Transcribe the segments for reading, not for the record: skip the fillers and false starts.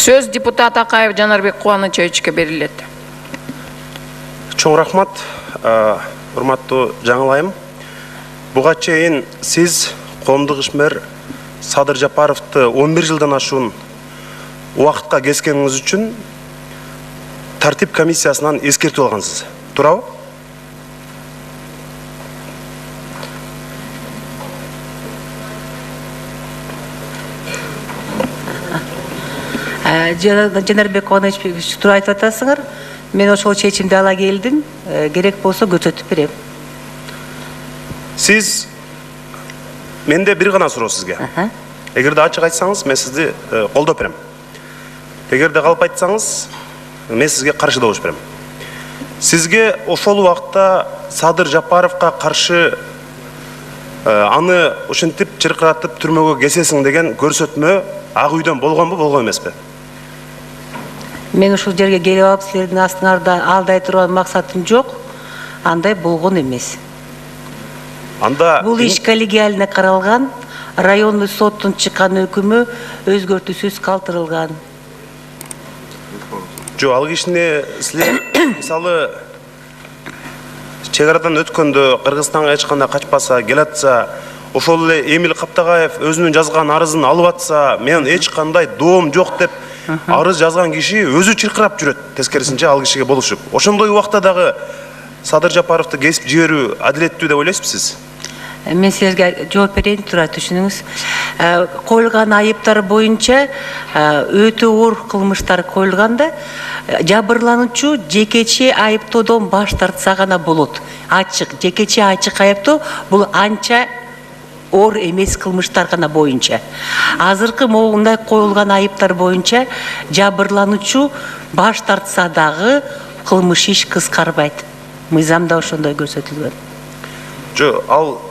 Сөз депутат Акаев Жанарбек Кубанычевичке берилет. Чоң рахмат, урматтуу жаңылайым. Буга чейин сиз коомдук ишмер Садыр Жапаровду 11 жылдан ашуун убакытка кескениңиз үчүн тартип комиссиясынан эскертип алгансыз. Туурабы? Жанарбек Кубанычевич туура айтып атасыңар. Мен ошол чечимди ала келдим. Керек болсо көрсөтүп берем. Сиз менде бир гана суроо сизге. Эгерде ачык айтсаңыз, мен сизди колдоп берем. Эгерде калп айтсаңыз, мен сизге каршы добуш берем. Сизге ошол убакта Садыр Жапаровго каршы аны ушинтип чыркыратып түрмөгө кесесиң деген көрсөтмө ак үйдөн болгонбу, болгон эмеспи? Мен ушул жерге келип алып силердин астыңарда алдай турган максатым жок. Андай болгон эмес. Бул иш коллегиально каралган, районный соттун чыккан өкүмү өзгөртүүсүз калтырылган. Жо, ал кишини силер мисалы чегарадан өткөндө Кыргызстанга эч кандай качпаса, келатса, ошол эле Эмил Каптагаев өзүнүн жазган арызын алып атса, мен эч кандай доом жок деп арыз жазган киши өзү чыркырап жүрөт. Тескерисинче ал кишиге болушуп. Ошондой убакта дагы Садыр Жапаровду кесип жиберүү адилеттүү деп ойлойсузбу сиз? Мен силерге жооп берейин, туура түшүнүңүз. Коюлган айыптар боюнча өтө оор кылмыштар коюлганда, жабырлануучу жекече айыптоодон баш тартса гана болот. Ачык, жекече ачык айыптоо бул анча оор эмес кылмыштар гана боюнча. Азыркы моундай коюлган айыптар боюнча жабырлануучу баш тартса дагы кылмыш иш кыскарбайт. Мыйзамда ошондой көрсөтүлгөн. Жо, ал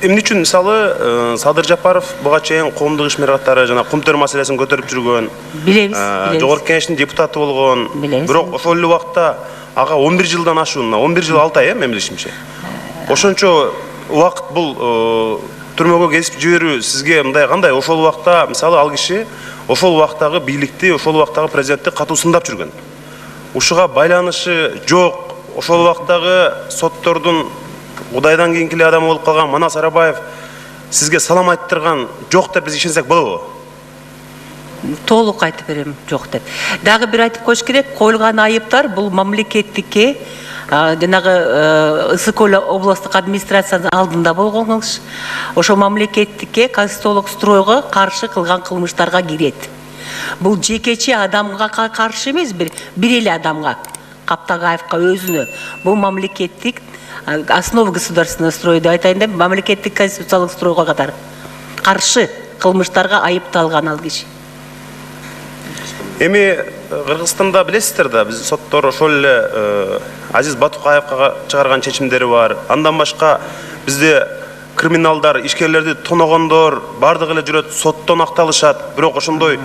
эмне үчүн мисалы Садыр Жапаров буга чейин коомдук ишмер катары жана кумтөр маселесин көтөрүп жүргөн, билебиз. Жогорку Кеңештин депутаты болгон. Бирок ошол эле убакта ага 11 жылдан ашуун, 11 жыл 6 ай, мен билишимче. Ошончо убакыт бул түрмөгө кесип жиберүү сизге мындай кандай? Ошол убакта мисалы ал киши ошол убактагы бийликти, ошол убактагы президентти катуу сындап жүргөн. Ушуга байланышы жок. Ошол убактагы соттордун Кудайдан кийинки эле адамы болуп калган Манас Арабаев сизге салам айттырган жок деп биз ишенсек болобу? Толук айтып берем, жок деп. Дагы бир айтып коюш керек, коюлган айыптар бул мамлекеттикке, жанагы Ысык-Көл областтык администрациянын алдында болгон иш. Ошо мамлекеттикке, конституциялык стройго каршы кылган кылмыштарга кирет. Бул жекече адамга каршы эмес, бир эле адамга, Каптагаевка өзүнө. Бул мамлекеттик основа государственного строя деп айтайын деп, мамлекеттик конституциялык стройго катары каршы кылмыштарга айыпталган ал киши. Эми Кыргызстанда билесиздер да, биз соттор ошол эле Азиз Батукаевга чыгарган чечимдери бар. Андан башка бизде криминалдар, ишкерлерди тоногондор бардыгы эле жүрөт, соттон акталышат. Бирок ошондой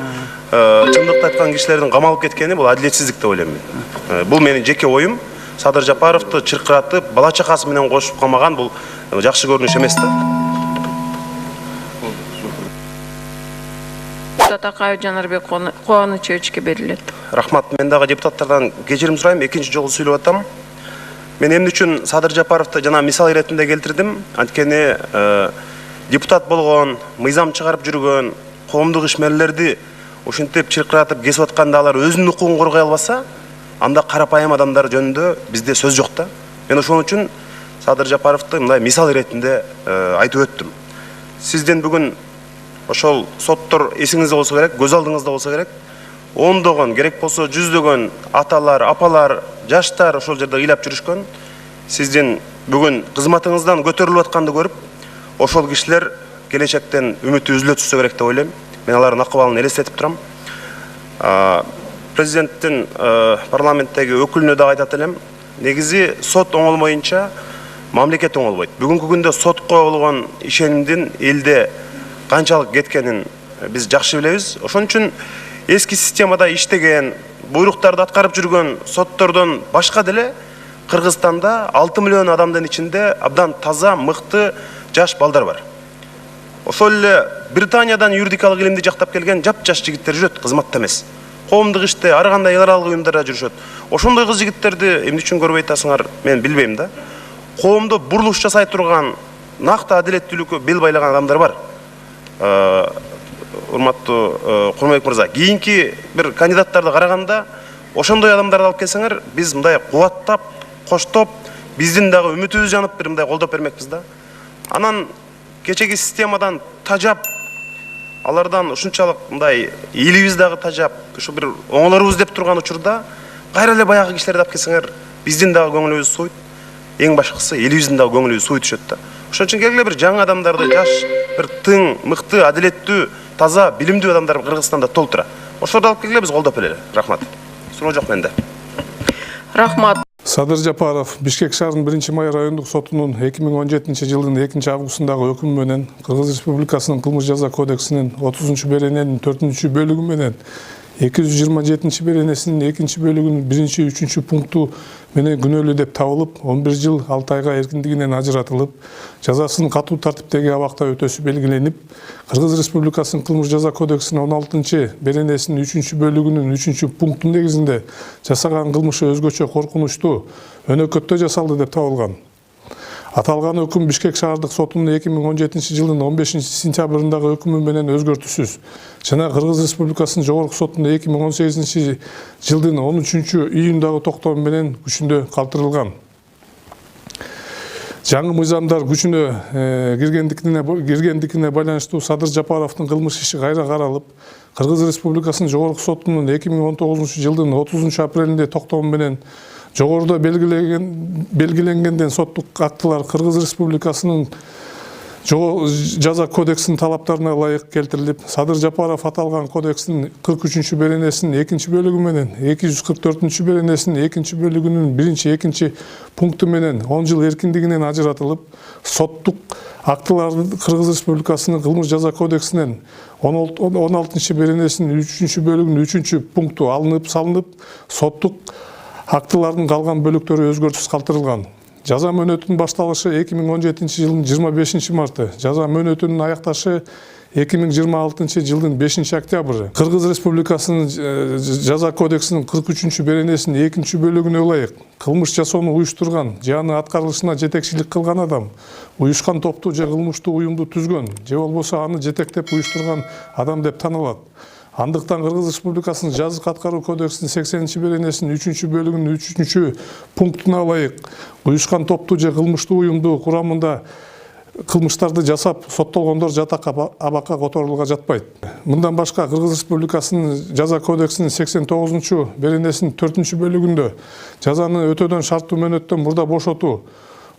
чындыкты айткан кишилердин камалып кеткени бул адилетсиздик деп ойлойм мен. Бул менин жеке оюм. Садыр Жапаровду чыркыратып, бала чакасы менен кошуп калмаган бул жакшы көрүнүш эмес да. Депутат Акаев Жанарбек Кубанычевичке берилет. Рахмат, мен дагы депутаттардан кечирим сурайм, экинчи жолу сүйлөп атам. Мен эмне үчүн Садыр Жапаровду жана мисал иретинде келтирдим? Анткени депутат болгон, мыйзам чыгарып жүргөн, коомдук ишмерлерди ушинтип чыркыратып кесип атканда алар өзүнүн укугун коргой албаса, анда карапайым адамдар жөнүндө бизде сөз жок да. Мен ошон үчүн Садыр Жапаровду мындай мисал иретинде айтып өттүм. Сизден бүгүн ошол соттор эсиңизде болсо керек, көз алдыңызда болсо керек, ондогон, керек болсо жүздөгөн аталар, апалар, жаштар ошол жерде ыйлап жүрүшкөн. Сиздин бүгүн кызматыңыздан көтөрүлүп атканды көрүп, ошол кишилер келечектен үмүтү үзүлө түшсө керек деп ойлойм. Мен алардын акыбалын элестетип турам. Президенттин парламенттеги өкүлүнө да айтат элем, негизи сот оңолмоюнча мамлекет оңолбойт. Бүгүнкү күндө сотко болгон ишенимдин элде канчалык кеткенин биз жакшы билебиз. Ошон үчүн эски системада иштеген, буйруктарды аткарып жүргөн соттордон башка деле Кыргызстанда 6 миллион адамдын ичинде абдан таза, мыкты жаш балдар бар. Ошол эле Британиядан юридикалык илимди жактап келген жап-жаш жигиттер жүрөт, кызматта эмес. коомдук иште ар кандай эл аралык уюмдарда жүрүшөт. Ошондой кыз жигиттерди эмне үчүн көрбөй атасыңар, мен билбейм да. Коомдо бурулуш жасай турган, накты адилеттүүлүккө бел байлаган адамдар бар. Урматтуу Курманбек мырза, кийинки бир кандидаттарды караганда ошондой адамдарды алып келсеңер, биз мындай кубаттап, коштоп, биздин дагы үмүтүбүз жанып бир мындай колдоп бермекпиз да. Анан кечеги системадан тажап, алардан ушунчалык мындай элибиз дагы тажап, ушу бир оңолорбуз деп турган учурда кайра эле баягы кишилерди алып келсеңер, биздин дагы көңүлүбүз суйт. Эң башкысы элибиздин дагы көңүлү суй түшөт да. Ошон үчүн келгиле бир жаңы адамдарды, жаш, бир тың, мыкты, адилеттүү, таза, билимдүү адамдар Кыргызстанда толтура. Ошолорду алып келгиле, биз колдоп берели. Рахмат. Суроо жок менде. Рахмат. Садыр Жапаров Бишкек шаарынын 1-Май райондук сотунун 2017 жылдын 2-августундагы өкүмү менен Кыргыз Республикасынын кылмыш жаза кодексинин 30-берененин 4-бөлүгү менен 227-беренесинин 2-бөлүгүнүн 1-3 пункту менен күнөөлүү деп табылып, 11 жыл 6 айга эркиндигинен ажыратылып, жазасын катуу тартиптеги абакта өтөсү белгиленип, Кыргыз Республикасынын кылмыш жаза кодексинин 16-беренесинин 3-бөлүгүнүн 3 пункту негизинде жасаган кылмышы өзгөчө коркунучтуу, өнөкөттө жасалды деп табылган. Аталган өкүм Бишкек шаардык сотунун 2017 жылдын 15 сентябрындагы өкүмү менен өзгөртүүсүз жана Кыргыз Республикасынын жогорку сотунун 2018 жылдын 13 июндагы токтому менен күчүндө калтырылган. Жаңы мыйзамдар күчүнө киргендикине байланыштуу Садыр Жапаровдун кылмыш иши кайра каралып, Кыргыз Республикасынын жогорку сотунун 2019 жылдын 30 апрелинде токтому менен жогоруда белгиленгенден соттук актылар Кыргыз Республикасынын жаза кодексинин талаптарына ылайык келтирилип, Садыр Жапаров аталган кодекстин 43-беренесинин 2-бөлүгү менен 244-беренесинин 2-бөлүгүнүн 1-2 пункту менен 10 жыл эркиндигинен ажыратылып, соттук актыларды Кыргыз Республикасынын кылмыш жаза кодексинин 16-беренесинин 3-бөлүгүнүн 3 пункту алынып салынып, соттук актылардын калган бөлүктөрү өзгөртүсүз калтырылган. Жаза мөөнөтүнүн башталышы 2017 жылдын 25 марты, жаза мөөнөтүнүн аякташы 2026 жылдын 5 октябры. Кыргыз Республикасынын жаза кодексинин 43-беренесинин 2-бөлүгүнө ылайык кылмыш жасоону уюштурган же аны аткарылышына жетекчилик кылган адам, уюшкан топту же кылмыштуу уюмду түзгөн, же болбосо аны жетектеп уюштурган адам деп танылат. Андыктан Кыргыз Республикасынын жазык аткаруу кодексинин 80-беренесинин 3-бөлүгүнүн 3 пунктуна ылайык уюшкан топту же кылмыштуу уюмду курамында кылмыштарды жасап соттолгондор жатак абакка которулууга жатпайт. Мындан башка Кыргыз Республикасынын жаза кодексинин 89-беренесинин 4-бөлүгүндө жазаны өтөөдөн шарттуу мөөнөттөн мурда бошотуу,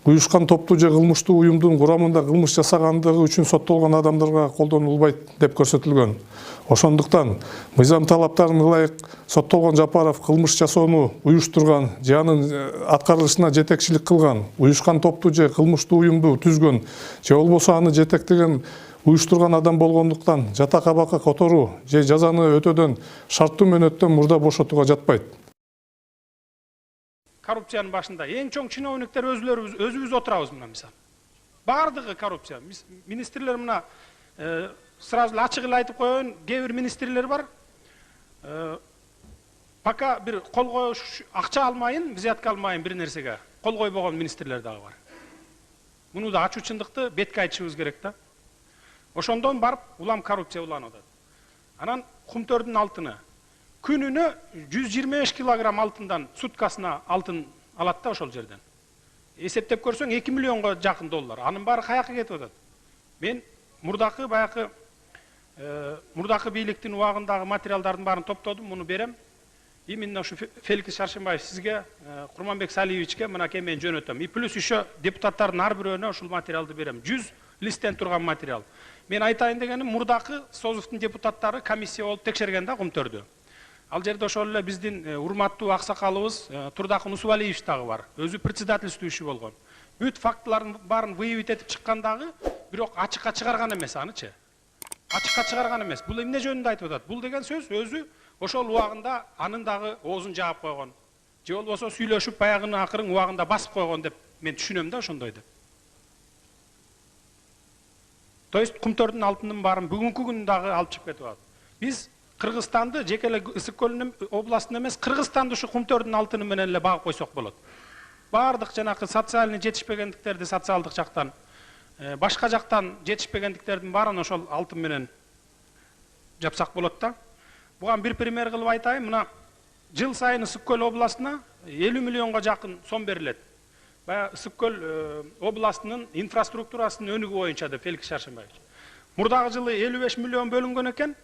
уюшкан топту же кылмыштуу уюмдун курамында кылмыш жасагандыгы үчүн соттолгон адамдарга колдонулбайт деп көрсөтүлгөн. Ошондуктан мыйзам талаптарына ылайык соттолгон Жапаров кылмыш жасоону уюштурган же анын аткарылышына жетекчилик кылган, уюшкан топту же кылмыштуу уюмду түзгөн же болбосо аны жетектеген уюштурган адам болгондуктан жатак абакка которуу же жазаны өтөөдөн шарттуу мөөнөттөн мурда бошотууга жатпайт. Коррупциянын башында эң чоң чиновниктер өзүбүз отурабыз мына мисалы. Бардыгы коррупция. Министрлер мына сразу ачык эле айтып коеюн, кээ бир министрлер бар. Пока бир кол коюш акча алмайын, взятка алмайын бир нерсеге кол койбогон министрлер дагы бар. Муну да ачуу чындыкты бетке айтышыбыз керек да. Ошондон барып улам коррупция уланып атат. Анан кумтөрдүн алтыны күнүнө 125 килограмм алтындан суткасына алтын алат да ошол жерден. Эсептеп көрсөң 2 миллионго жакын доллар. Анын баары каяка кетип атат. Мен мурдакы бийликтин убагындагы материалдардын баарын топтодум, муну берем. Именно ушу Феликс Шаршембаев сизге, Курманбек Салиевичке мынакей мен жөнөтөм. И плюс еще депутаттардын ар бирөөнө ушул материалды берем. 100 листтен турган материал. Мен айтайын дегеним, мурдакы Созовдун депутаттары комиссия болуп текшерген да кумтөрдү. Ал жерде ошол эле биздин урматтуу аксакалыбыз Турдакын Усубалиевич дагы бар. Өзү председательствующий болгон. Бүт фактылардын баарын выявить этип чыккандагы, бирок ачыкка чыгарган эмес анычы. Ачыкка чыгарган эмес. Бул эмне жөнүндө айтып атат? Бул деген сөз өзү ошол убагында анын дагы оозун жаап койгон. Же болбосо сүйлөшүп баягынын акырын убагында басып койгон деп мен түшүнөм да ошондой деп. То есть кумтөрдүн алтынын баарын бүгүнкү күнү дагы алып чыгып кетип атат. Биз Кыргызстанды жеке эле Ысык көлүнүн областын эмес, Кыргызстанды ушу кумтөрдүн алтыны менен эле багып койсок болот. Бардык жанакы социальный жетишпегендиктерди социалдык жактан, башка жактан жетишпегендиктердин баарын ошол алтын менен жапсак болот да. Буга бир пример кылып айтайын. Мына жыл сайын Ысык көл областына 50 миллионго жакын сом берилет. Баягы Ысык көл областынын инфраструктурасынын өнүгүү боюнча деп Феликс Шаршембаевич. Мурдагы жылы 55 миллион бөлүнгөн экен.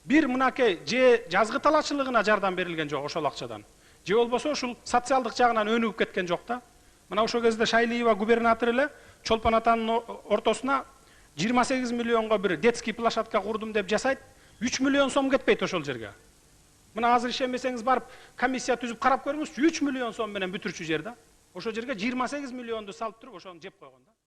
Бир мынакей же жазгы талаачылыгына жардам берилген жок ошол акчадан. Же болбосо ушул социалдык жагынан өнүгүп кеткен жок да. Мына ошол кезде Шайлиева губернатор эле Чолпон атанын ортосуна 28 миллионго бир детский площадка курдум деп жасайт. 3 миллион сом кетпейт ошол жерге. Мына азыр ишенбесеңиз барып комиссия түзүп карап көрүңүзчү, 3 миллион сом менен бүтүрчү жер да. Ошол жерге 28 миллионду салып туруп ошону жеп койгон да.